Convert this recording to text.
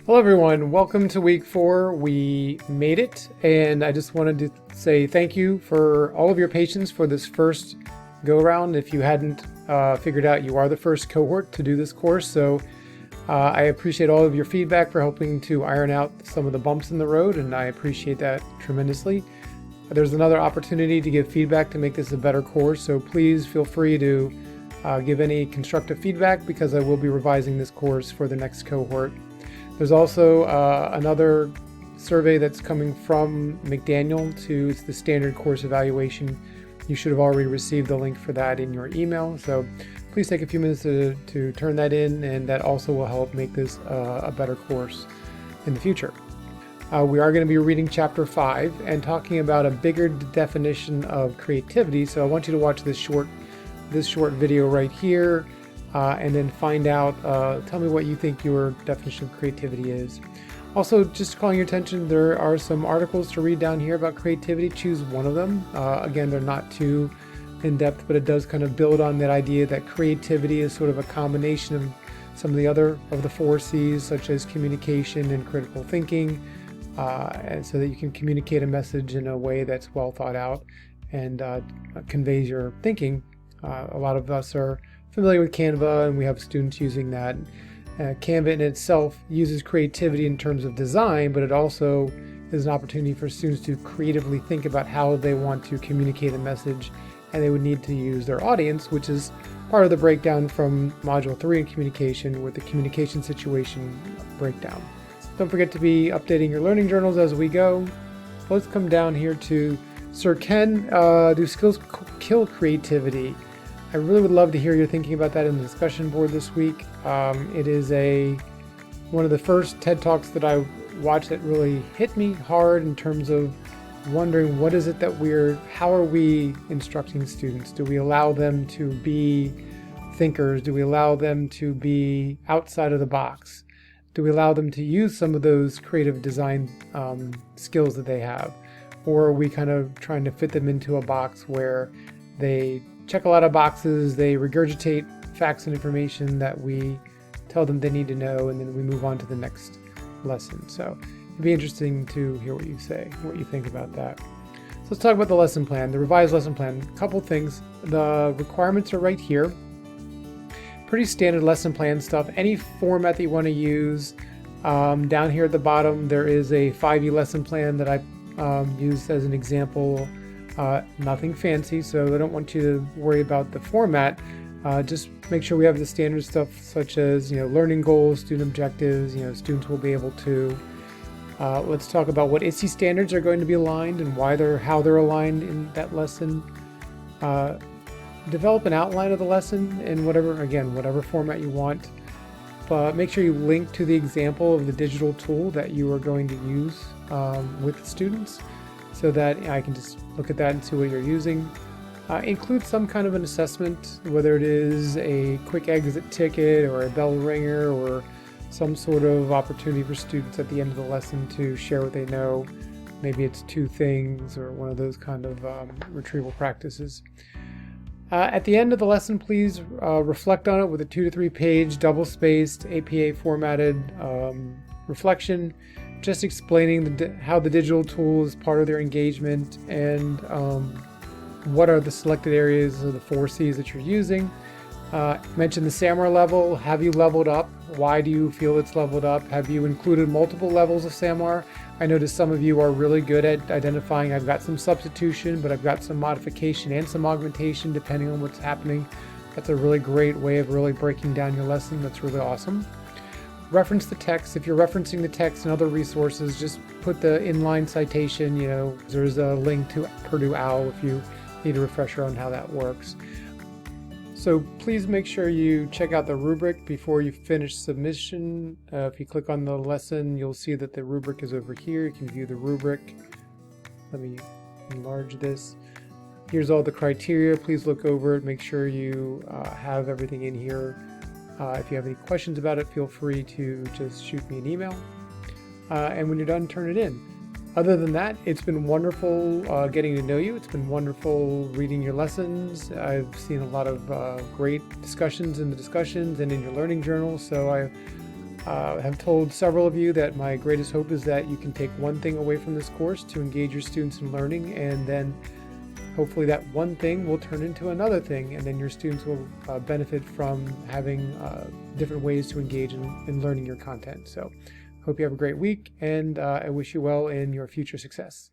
Hello everyone, welcome to week 4. We made it, and I just wanted to say thank you for all of your patience for this first go round. If you hadn't figured out, you are the first cohort to do this course, so I appreciate all of your feedback for helping to iron out some of the bumps in the road, and I appreciate that tremendously. There's another opportunity to give feedback to make this a better course, so please feel free to give any constructive feedback because I will be revising this course for the next cohort. There's also another survey that's coming from McDaniel to the standard course evaluation. You should have already received the link for that in your email. So please take a few minutes to turn that in, and that also will help make this a better course in the future. We are going to be reading chapter 5 and talking about a bigger definition of creativity. So I want you to watch this short video right here. And then find out, tell me what you think your definition of creativity is. Also, just calling your attention, there are some articles to read down here about creativity. Choose one of them. Again, they're not too in-depth, but it does kind of build on that idea that creativity is sort of a combination of some of the other of the 4 C's, such as communication and critical thinking, and so that you can communicate a message in a way that's well thought out and conveys your thinking. A lot of us are familiar with Canva, and we have students using that. Canva in itself uses creativity in terms of design, but it also is an opportunity for students to creatively think about how they want to communicate a message, and they would need to use their audience, which is part of the breakdown from Module 3 in communication with the communication situation breakdown. Don't forget to be updating your learning journals as we go. Let's come down here to Sir Ken, do skills kill creativity? I really would love to hear your thinking about that in the discussion board this week. It is one of the first TED Talks that I watched that really hit me hard in terms of wondering what is it that how are we instructing students? Do we allow them to be thinkers? Do we allow them to be outside of the box? Do we allow them to use some of those creative design skills that they have? Or are we kind of trying to fit them into a box where they check a lot of boxes, they regurgitate facts and information that we tell them they need to know, and then we move on to the next lesson. So it'd be interesting to hear what you say, what you think about that. So let's talk about the lesson plan, the revised lesson plan. A couple things. The requirements are right here. Pretty standard lesson plan stuff. Any format that you want to use. Down here at the bottom, there is a 5E lesson plan that I used as an example. Nothing fancy, so I don't want you to worry about the format. Just make sure we have the standard stuff such as learning goals, student objectives. Students will be able to. Let's talk about what ISTE standards are going to be aligned and how they're aligned in that lesson. Develop an outline of the lesson in whatever format you want. But make sure you link to the example of the digital tool that you are going to use with the students, so that I can just look at that and see what you're using. Include some kind of an assessment, whether it is a quick exit ticket or a bell ringer or some sort of opportunity for students at the end of the lesson to share what they know. Maybe it's 2 things or one of those kind of retrieval practices. At the end of the lesson, please reflect on it with a 2 to 3 page double-spaced APA formatted reflection, just explaining how the digital tool is part of their engagement and what are the selected areas of the 4 C's that you're using. Mention the SAMR level. Have you leveled up? Why do you feel it's leveled up? Have you included multiple levels of SAMR? I noticed some of you are really good at identifying I've got some substitution, but I've got some modification and some augmentation depending on what's happening. That's a really great way of really breaking down your lesson. That's really awesome. Reference the text. If you're referencing the text and other resources, just put the inline citation. There's a link to Purdue OWL if you need a refresher on how that works. So please make sure you check out the rubric before you finish submission. If you click on the lesson, you'll see that the rubric is over here. You can view the rubric. Let me enlarge this. Here's all the criteria. Please look over it. Make sure you have everything in here. If you have any questions about it, feel free to just shoot me an email. And when you're done, turn it in. Other than that, it's been wonderful getting to know you. It's been wonderful reading your lessons. I've seen a lot of great discussions in the discussions and in your learning journals. So I have told several of you that my greatest hope is that you can take one thing away from this course to engage your students in learning, and then hopefully that one thing will turn into another thing, and then your students will benefit from having different ways to engage in learning your content. So hope you have a great week, and I wish you well in your future success.